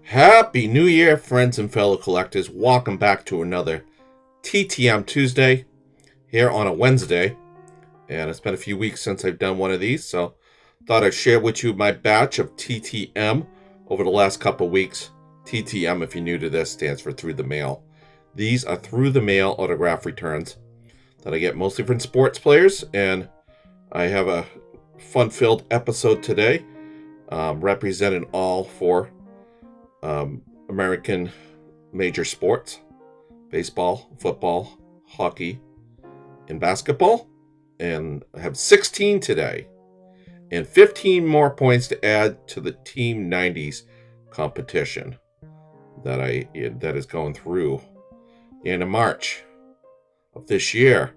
Happy New Year, friends and fellow collectors. Welcome back to another TTM Tuesday here on a Wednesday. And it's been a few weeks since I've done one of these, so thought I'd share with you my batch of TTM over the last couple weeks. TTM, if you're new to this, stands for Through the Mail. These are Through the Mail autograph returns that I get mostly from sports players, and I have a fun-filled episode today representing all four American major sports: baseball, football, hockey, and basketball. And I have 16 today and 15 more points to add to the Team 90's competition that is going through the end of March of this year.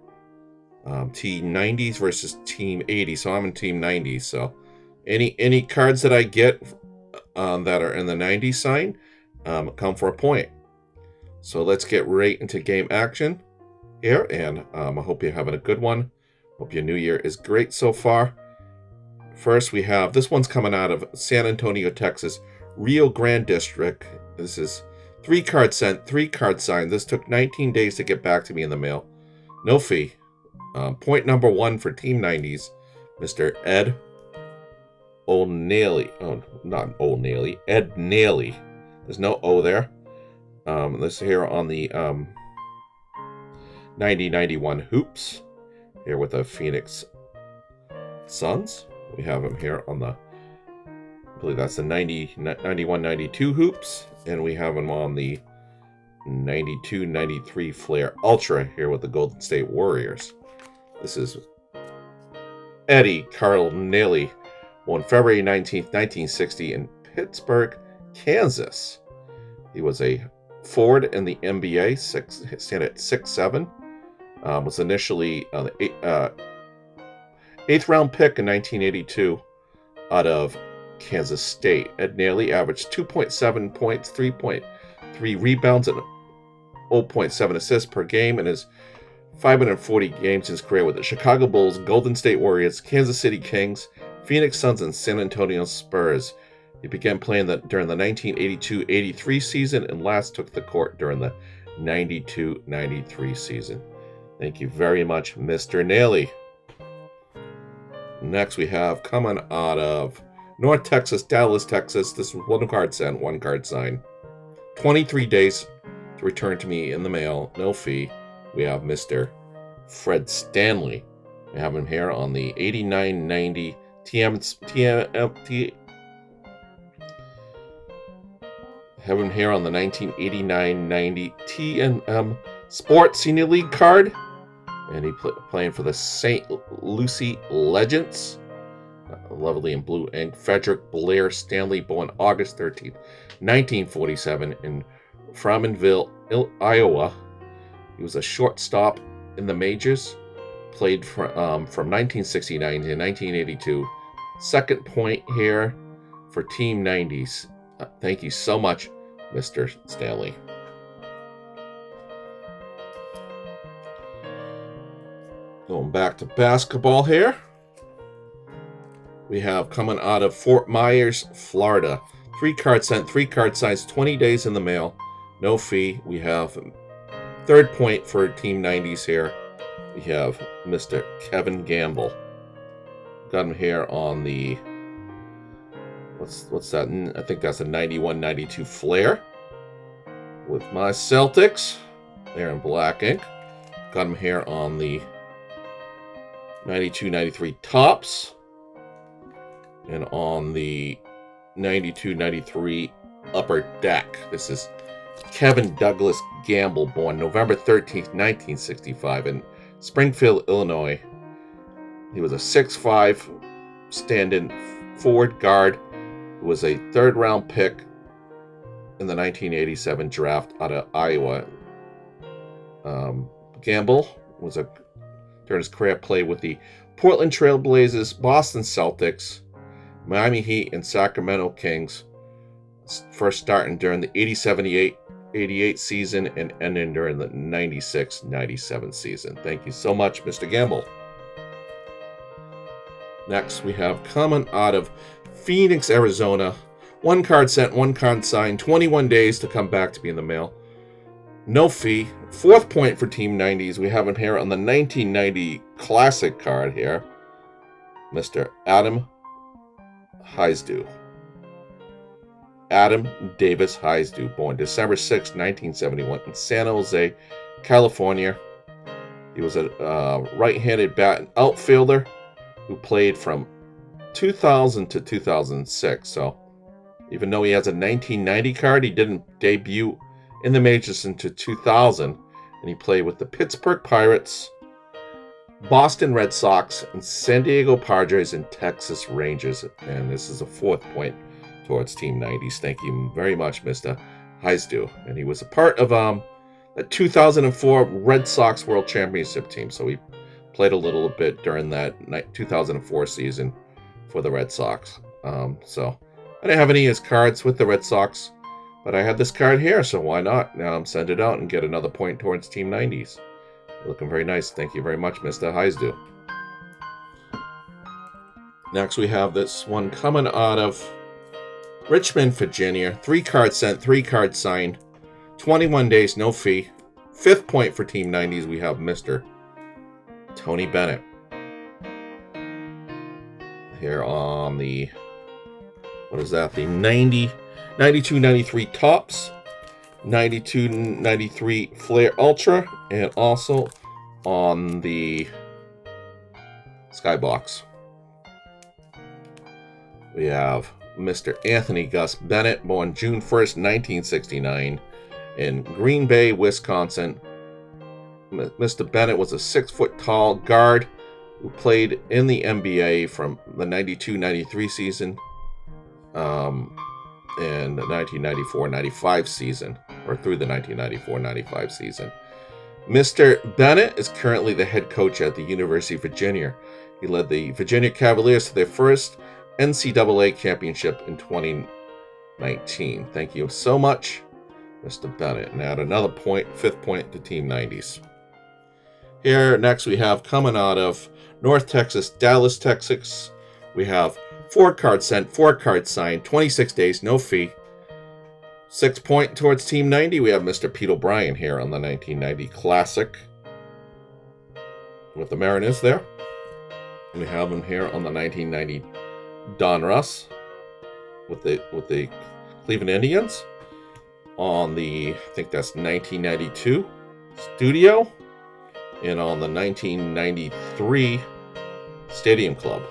Team 90's versus Team 80. So I'm in Team 90's. So any cards that I get that are in the 90s sign come for a point. So let's get right into game action here, and I hope you're having a good one. Hope your new year is great so far. First, we have this one's coming out of San Antonio, Texas, Rio Grande District. This is 3-card sent, 3-card signed. This took 19 days to get back to me in the mail. No fee. Point number 1 for Team 90's, Mr. Ed O'Neilly. Oh, not O'Neilly. Ed Nealy. There's no O there. This here on the 90-91 hoops. Here with the Phoenix Suns. We have him here on the, I believe that's the 91-92 hoops. And we have him on the 92-93 Flair Ultra here with the Golden State Warriors. This is Eddie Carl Nealy, born February 19th, 1960 in Pittsburgh, Kansas. He was a forward in the NBA, stand at 6'7". Was initially the 8th round pick in 1982 out of Kansas State. Ed Nealy averaged 2.7 points, 3.3 rebounds, and 0.7 assists per game in his 540 games in his career with the Chicago Bulls, Golden State Warriors, Kansas City Kings, Phoenix Suns, and San Antonio Spurs. He began playing during the 1982-83 season and last took the court during the 92-93 season. Thank you very much, Mr. Nealy. Next, we have coming out of North Texas, Dallas, Texas. This is 1-card sent, 1-card signed. 23 days to return to me in the mail, no fee. We have Mr. Fred Stanley. We have him here on the 89-90 have him here on the 1989-90 TTM Sports Senior League card. And he playing for the St. Lucie Legends. Lovely in blue ink. Frederick Blair Stanley, born August 13th, 1947 in Fromentville, Iowa. He was a shortstop in the majors. Played from 1969 to 1982. Second point here for Team 90's. Thank you so much, Mr. Stanley. Going back to basketball here. We have coming out of Fort Myers, Florida. 3-card sent, 3-card size, 20 days in the mail. No fee. We have third point for Team 90's here. We have Mr. Kevin Gamble. Got him here on the, what's that? I think that's a 91-92 Flair. With my Celtics. They're in black ink. Got him here on the 92-93 Tops. And on the 92-93 Upper Deck. This is Kevin Douglas Gamble, born November 13th, 1965 in Springfield, Illinois. He was a 6'5" stand-in forward guard who was a 3rd-round pick in the 1987 draft out of Iowa. Gamble was during his career played with the Portland Trail Blazers, Boston Celtics, Miami Heat, and Sacramento Kings. First starting during the 87-88 season and ending during the 96-97 season. Thank you so much, Mr. Gamble. Next, we have coming out of Phoenix, Arizona, 1 card sent, 1 card signed, 21 days to come back to be in the mail. No fee. 4th point for Team 90s. We have him here on the 1990 Classic card here. Mr. Adam HYZDU. Adam Davis HYZDU, born December 6, 1971 in San Jose, California. He was a right-handed bat and outfielder who played from 2000 to 2006. So even though he has a 1990 card, he didn't debut in the majors until 2000, and he played with the Pittsburgh Pirates, Boston Red Sox, and San Diego Padres and Texas Rangers. And this is a 4th point towards Team 90s. Thank you very much, Mr. HYZDU. And he was a part of the 2004 Red Sox World Championship team. So he played a little bit during that 2004 season for the Red Sox. So I didn't have any of his cards with the Red Sox, but I had this card here, so why not? Now send it out and get another point towards Team 90s. Looking very nice. Thank you very much, Mr. HYZDU. Next, we have this one coming out of Richmond, Virginia. 3 cards sent, 3 cards signed. 21 days, no fee. 5th point for Team 90s. We have Mr. Tony Bennett. Here on the, what is that? The 92-93 Tops, 92-93 Flair Ultra, and also on the Skybox. We have Mr. Anthony Gus Bennett, born June 1st, 1969, in Green Bay, Wisconsin. Mr. Bennett was a 6-foot-tall guard who played in the NBA from the 92-93 season and the 1994-95 season, or through the 1994-95 season. Mr. Bennett is currently the head coach at the University of Virginia. He led the Virginia Cavaliers to their first NCAA championship in 2019. Thank you so much, Mr. Bennett. And add another point, 5th point to Team 90s. Here next we have coming out of North Texas, Dallas, Texas. We have 4 cards sent, 4 cards signed, 26 days, no fee. 6 point towards Team 90. We have Mr. Pete O'Brien here on the 1990 Classic with the Mariners there. We have him here on the 1990 Don Russ with the Cleveland Indians. On the, I think that's 1992 Studio, and on the 1993 Stadium Club.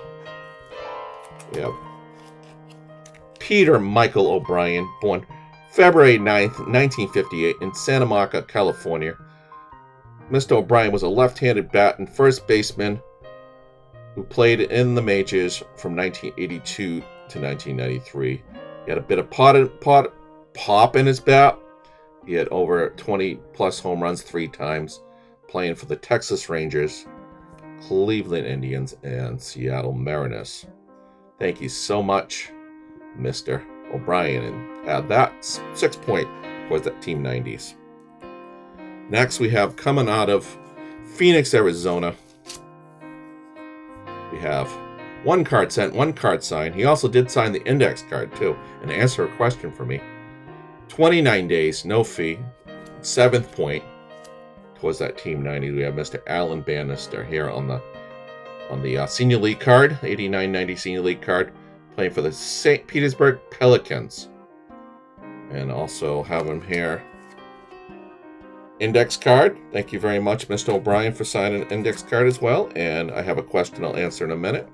We have Peter Michael O'Brien, born February 9th, 1958 in Santa Monica, California. Mr. O'Brien was a left-handed bat and first baseman who played in the majors from 1982 to 1993. He had a bit of pop in his bat. He had over 20-plus home runs 3 times, playing for the Texas Rangers, Cleveland Indians, and Seattle Mariners. Thank you so much, Mr. O'Brien, and add that 6 point towards that Team 90s. Next, we have coming out of Phoenix, Arizona. We have 1 card sent, 1 card signed. He also did sign the index card, too, and answer a question for me. 29 days, no fee. 7th point towards that Team 90. We have Mr. Alan Bannister here on the Senior League card, 89-90 Senior League card, playing for the St. Petersburg Pelicans. And also have him here. Index card. Thank you very much, Mr. O'Brien, for signing an index card as well. And I have a question I'll answer in a minute,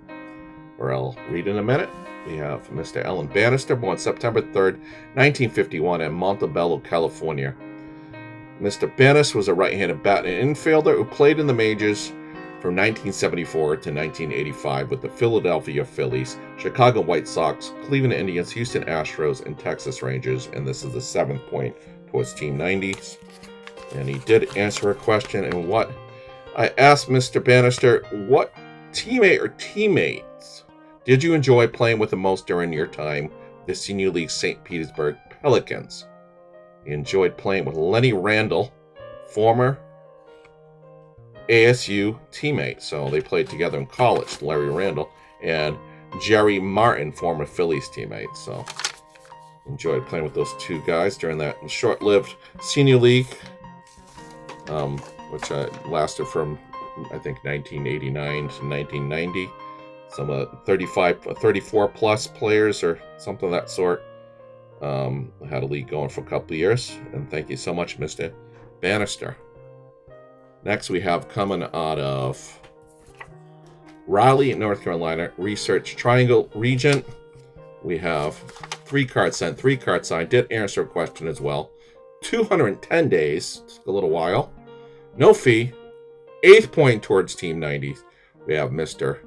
or I'll read in a minute. We have Mr. Alan Bannister, born September 3rd, 1951 in Montebello, California. Mr. Bannister was a right-handed bat and infielder who played in the majors from 1974 to 1985 with the Philadelphia Phillies, Chicago White Sox, Cleveland Indians, Houston Astros, and Texas Rangers. And this is the 7th point towards Team 90s. And he did answer a question. And what I asked Mr. Bannister, what teammate or teammates did you enjoy playing with the most during your time with the Senior League St. Petersburg Pelicans? He enjoyed playing with Lenny Randall, former ASU teammate. So they played together in college, Larry Randall, and Jerry Martin, former Phillies teammate. So Enjoyed playing with those two guys during that short-lived senior league, which lasted from, I think, 1989 to 1990. Some 34 plus players or something of that sort. I had a league going for a couple of years, and thank you so much, Mr. Bannister. Next, we have coming out of Raleigh, North Carolina, Research Triangle Region. We have 3 cards sent, 3 cards signed. Did answer a question as well. 210 days, took a little while. No fee. 8th point towards Team 90s. We have Mr.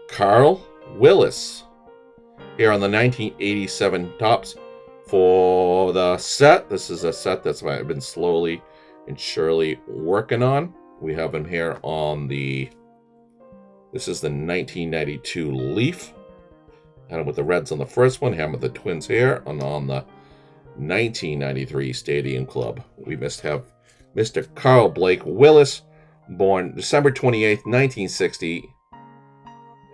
Carl Willis here on the 1987 tops for the set. This is a set that's I've been slowly and surely working on. We have him here on this is the 1992 Leaf. Had him with the Reds on the first one, had him with the Twins here, and on the 1993 Stadium Club. We must have Mr. Carl Blake Willis, born December 28th, 1960,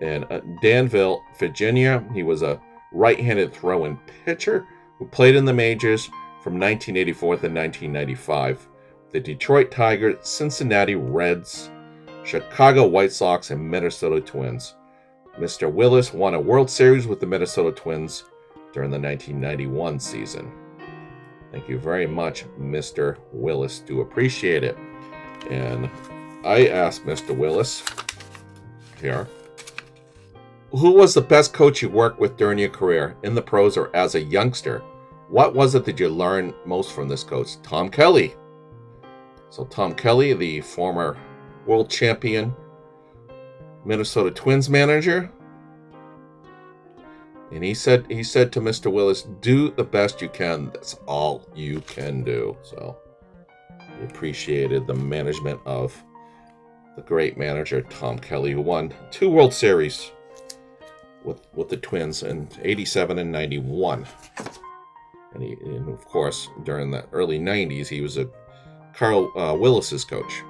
in Danville, Virginia. He was a right-handed throw-in pitcher who played in the majors from 1984 to 1995. The Detroit Tigers, Cincinnati Reds, Chicago White Sox, and Minnesota Twins. Mr. Willis won a World Series with the Minnesota Twins during the 1991 season. Thank you very much, Mr. Willis. Do appreciate it. And I asked Mr. Willis here, who was the best coach you worked with during your career, in the pros or as a youngster? What was it that you learned most from this coach? Tom Kelly. So Tom Kelly, the former world champion Minnesota Twins manager. And he said to Mr. Willis, do the best you can. That's all you can do. So he appreciated the management of the great manager Tom Kelly, who won 2 World Series with the Twins in 87 and 91. And of course, during the early 90s, he was Carl Willis's coach.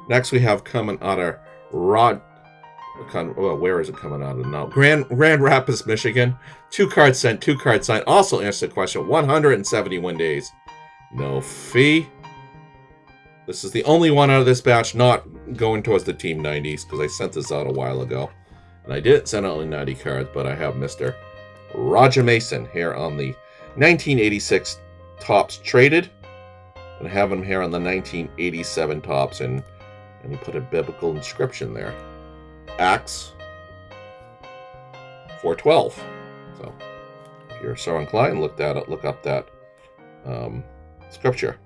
Next, we have coming out of where is it coming out of now? Grand Rapids, Michigan. 2 cards sent, 2 cards signed. Also answered the question, 171 days. No fee. This is the only one out of this batch not going towards the Team 90s, because I sent this out a while ago. And I didn't send only 90 cards, but I have Mr. Roger Mason here on the 1986 tops traded. And I have him here on the 1987 tops, and he put a biblical inscription there. Acts 4:12. So if you're so inclined, look up that scripture.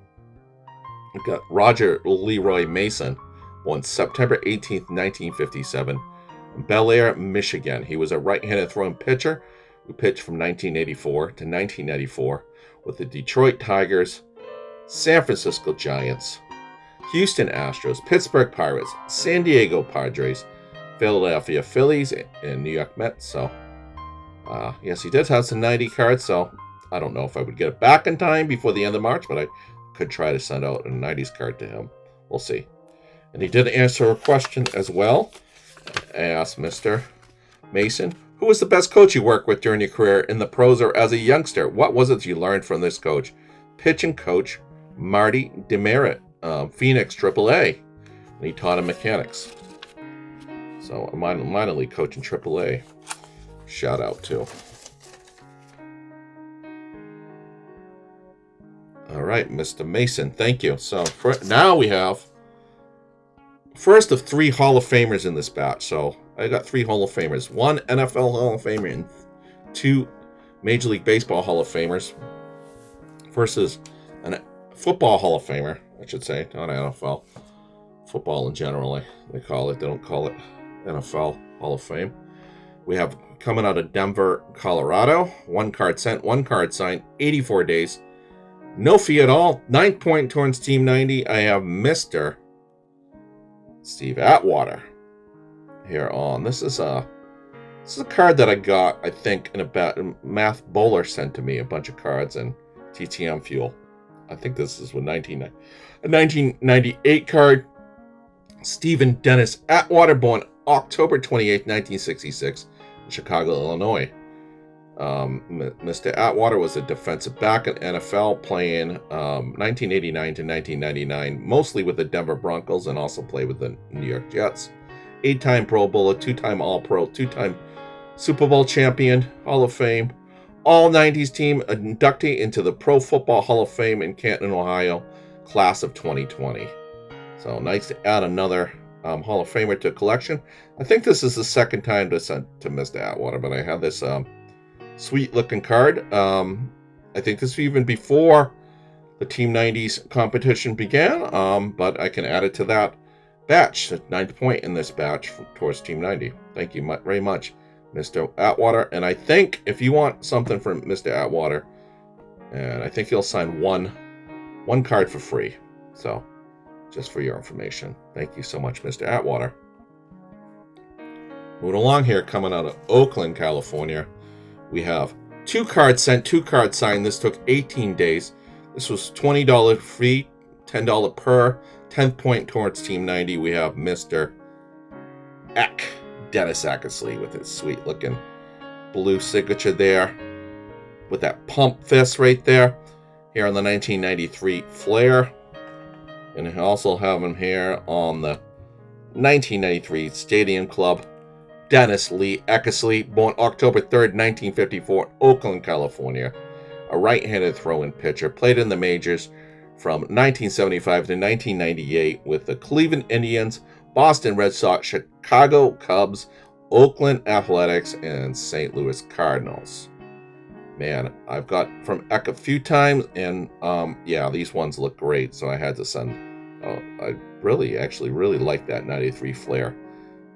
We've got Roger Leroy Mason, born September 18th, 1957, in Bel Air, Michigan. He was a right-handed throwing pitcher who pitched from 1984 to 1994 with the Detroit Tigers, San Francisco Giants, Houston Astros, Pittsburgh Pirates, San Diego Padres, Philadelphia Phillies, and New York Mets. So, yes, he did have some 90 cards, so I don't know if I would get it back in time before the end of March, but I could try to send out a 90s card to him. We'll see. And he did answer a question as well. I asked Mr. Mason, who was the best coach you worked with during your career, in the pros or as a youngster? What was it you learned from this coach? Pitching coach Marty Demerit, Phoenix AAA. And he taught him mechanics. So a minor league coach in AAA. Shout out to. All right, Mr. Mason, thank you. So now we have first of 3 Hall of Famers in this batch. So I got 3 Hall of Famers, 1 NFL Hall of Famer and 2 Major League Baseball Hall of Famers. First is a Football Hall of Famer, I should say, not NFL. Football in general, they call it. They don't call it NFL Hall of Fame. We have coming out of Denver, Colorado. 1 card sent, 1 card signed, 84 days. No fee at all. 9 point towards Team 90. I have Mr. Steve Atwater here on. This is a card that I got, I think, in a Math Bowler sent to me a bunch of cards and TTM fuel. I think this is with a 1998 card. Stephen Dennis Atwater, born October 28, 1966, in Chicago, Illinois. Mr. Atwater was a defensive back in NFL, playing 1989 to 1999, mostly with the Denver Broncos, and also played with the New York Jets. 8-time Pro Bowler, 2-time All-Pro, 2-time Super Bowl champion, Hall of Fame, all 90s team inductee into the Pro Football Hall of Fame in Canton, Ohio, class of 2020. So nice to add another Hall of Famer to collection. I think this is the second time to send to Mr. Atwater, but I have this sweet looking card. I think this was even before the Team 90s competition began, but I can add it to that batch, the 9th point in this batch towards Team 90. Thank you very much, Mr. Atwater. And I think if you want something from Mr. Atwater, and I think he'll sign one card for free. So just for your information. Thank you so much, Mr. Atwater. Moving along here, coming out of Oakland, California, we have 2 cards sent, 2 cards signed. This took 18 days. This was $20 free, $10 per. 10th point towards Team 90. We have Mr. Dennis Eckersley with his sweet looking blue signature there, with that pump fist right there, here on the 1993 Flair. And I also have him here on the 1993 Stadium Club. Dennis Lee Eckersley, born October 3rd, 1954, Oakland, California. A right-handed throw-in pitcher, played in the majors from 1975 to 1998 with the Cleveland Indians, Boston Red Sox, Chicago Cubs, Oakland Athletics, and St. Louis Cardinals. Man, I've got from Eck a few times, and yeah, these ones look great, so I had to send. I actually really like that 93 Flair.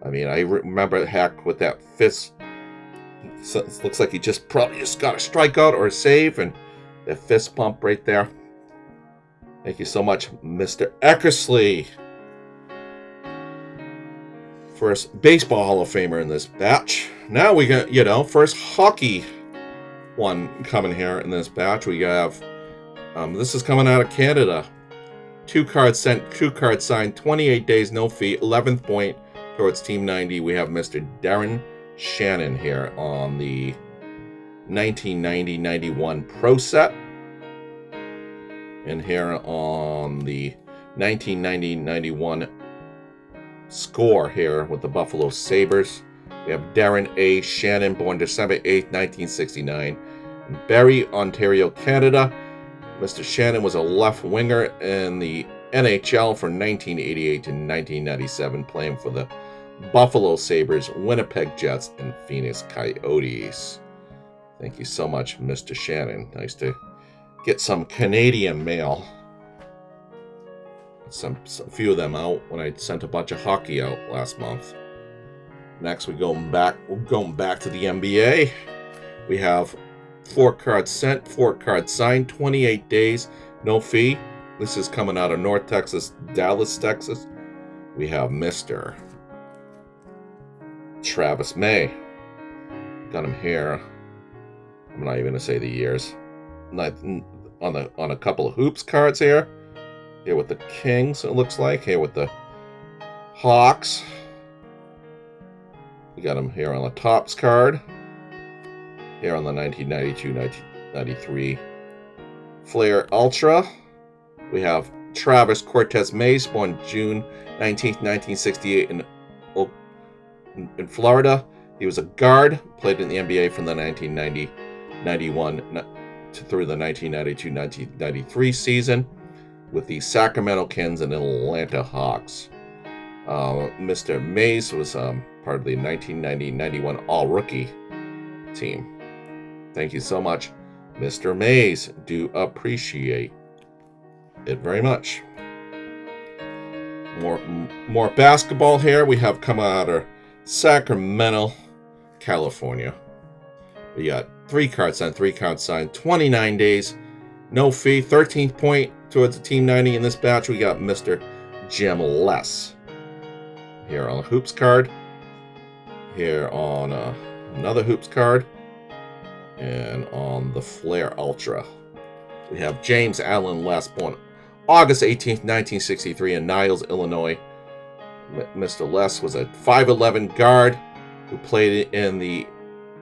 I mean, I remember Heck with that fist. So it looks like he probably just got a strikeout or a save, and that fist pump right there. Thank you so much, Mr. Eckersley. First baseball Hall of Famer in this batch. Now we got, first hockey one coming here in this batch. We have, this is coming out of Canada. 2 cards sent, 2 cards signed, 28 days, no fee, 11th point towards Team 90. We have Mr. DARRIN SHANNON here on the 1990-91 Pro Set. And here on the 1990-91 Score here with the Buffalo Sabres. We have Darren A. Shannon, born December 8th, 1969, in Barrie, Ontario, Canada. Mr. Shannon was a left winger in the NHL from 1988 to 1997, playing for the Buffalo Sabres, Winnipeg Jets, and Phoenix Coyotes. Thank you so much, Mr. Shannon. Nice to get some Canadian mail. Some few of them out when I sent a bunch of hockey out last month. Next, we're going back to the NBA. We have 4 cards sent, 4 cards signed, 28 days, no fee. This is coming out of North Texas, Dallas, Texas. We have Mr. Travis May. Got him here. I'm not even gonna say the years. On a couple of hoops cards here. Here with the Kings, it looks like. Here with the Hawks. We got him here on the Tops card. Here on the 1992-1993 Flair Ultra. We have Travis Cortez Mays, born June 19th, 1968 in Florida. He was a guard, played in the NBA from the 1990-91 through the 1992-1993 season with the Sacramento Kings and Atlanta Hawks. Mr. Mays was part of the 1990-91 All-Rookie team. Thank you so much, Mr. Mays. Do appreciate it very much. More basketball here. We have come out of Sacramento, California. We got 3 cards signed, 3 cards signed, 29 days, no fee, 13th point towards the Team 90 in this batch. We got Mr. Jim Less. Here on a Hoops card. Here on another Hoops card. And on the Flair Ultra, we have James Allen Less, born August 18th, 1963 in Niles, Illinois. Mr. Less was a 5'11 guard who played in the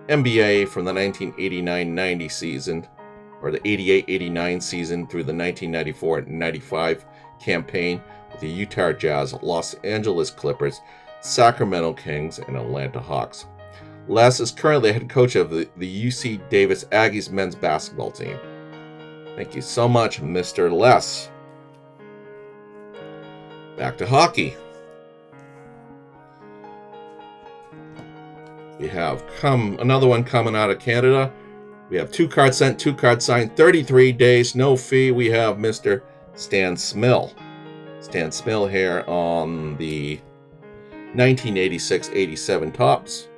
NBA from the 1989-90 season, or the 88-89 season through the 1994-95 campaign with the Utah Jazz, Los Angeles Clippers, Sacramento Kings, and Atlanta Hawks. Les is currently head coach of the UC Davis Aggies men's basketball team. Thank you so much, Mr. Les. Back to hockey. We have another one coming out of Canada. We have 2 cards sent, 2 cards signed, 33 days, no fee. We have Mr. Stan SMYL. Stan SMYL here on the 1986-87 Topps.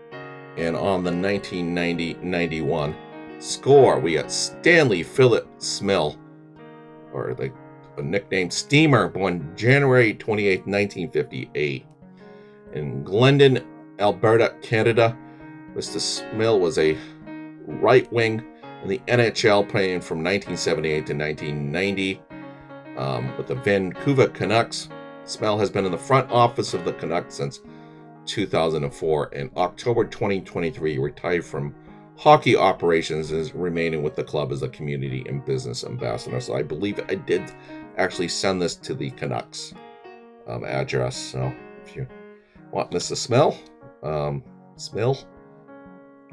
And on the 1990-91 score, we got Stanley Philip SMYL, or the nickname Steamer, born January 28, 1958. In Glendon, Alberta, Canada, Mr. SMYL was a right wing in the NHL, playing from 1978 to 1990 with the Vancouver Canucks. SMYL has been in the front office of the Canucks since 2004. In October 2023, he retired from hockey operations and is remaining with the club as a community and business ambassador. So I believe I did actually send this to the Canucks address. So if you want Mr. SMYL,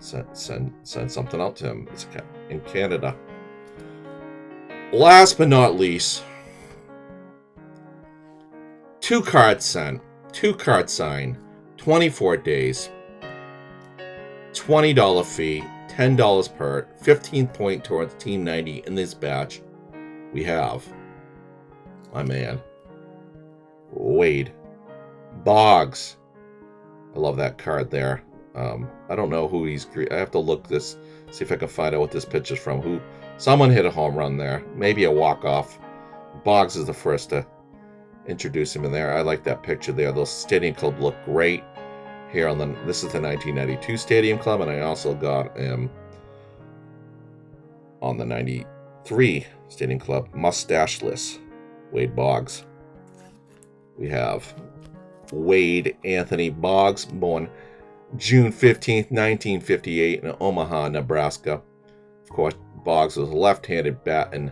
send something out to him. It's in Canada. Last but not least, 2 cards sent, 2 cards signed, 24 days, $20 fee, $10 per, 15 point towards Team 90. In this batch, we have my man, Wade BOGGS. I love that card there. I don't know who he's. I have to look this, see if I can find out what this picture's from. Someone hit a home run there. Maybe a walk-off. BOGGS is the first to introduce him in there. I like that picture there. Those Stadium Club look great. Here on this is the 1992 Stadium Club, and I also got him on the 93 Stadium Club Mustacheless, Wade BOGGS. We have Wade Anthony BOGGS, born June 15th, 1958 in Omaha, Nebraska. Of course, BOGGS was a left-handed bat and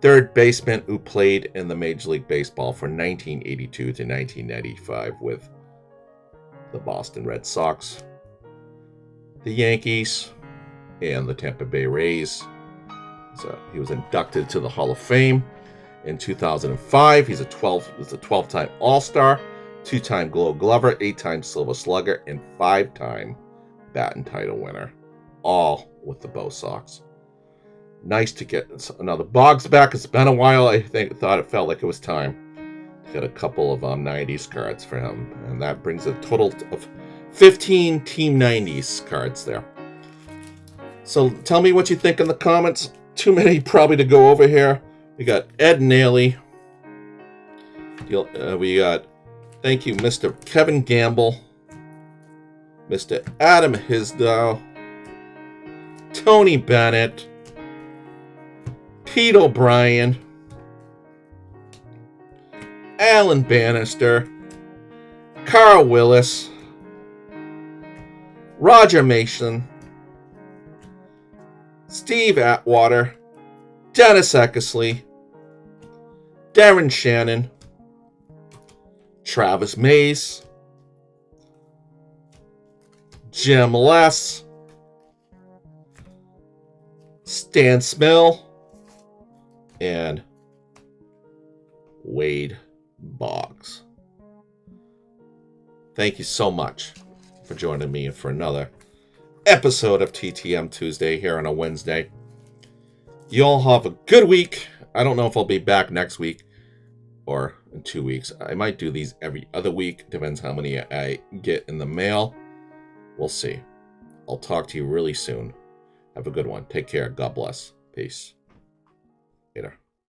third baseman who played in the Major League Baseball from 1982 to 1995 with the Boston Red Sox, the Yankees, and the Tampa Bay Rays. So he was inducted to the Hall of Fame in 2005. He's a 12-time All-Star, 2-time Gold Glover, 8-time Silver Slugger, and 5-time batting title winner, all with the Bo Sox. Nice to get another BOGGS back. It's been a while. I thought it felt like it was time. Got a couple of 90s cards for him, and that brings a total of 15 Team 90s cards there. So tell me what you think in the comments. Too many probably to go over here. We got Ed NEALY. We got, thank you, Mr. Kevin Gamble, Mr. Adam HYZDU, Tony Bennett, Pete O'Brien, Alan Bannister, Carl Willis, Roger Mason, Steve Atwater, Dennis ECKERSLEY, DARRIN Shannon, Travis Mays, Jim Les, Stan SMYL, and Wade BOGGS. Thank you so much for joining me for another episode of TTM Tuesday here on a Wednesday. You all have a good week. I don't know if I'll be back next week or in 2 weeks. I might do these every other week. Depends how many I get in the mail. We'll see. I'll talk to you really soon. Have a good one. Take care. God bless. Peace. Later.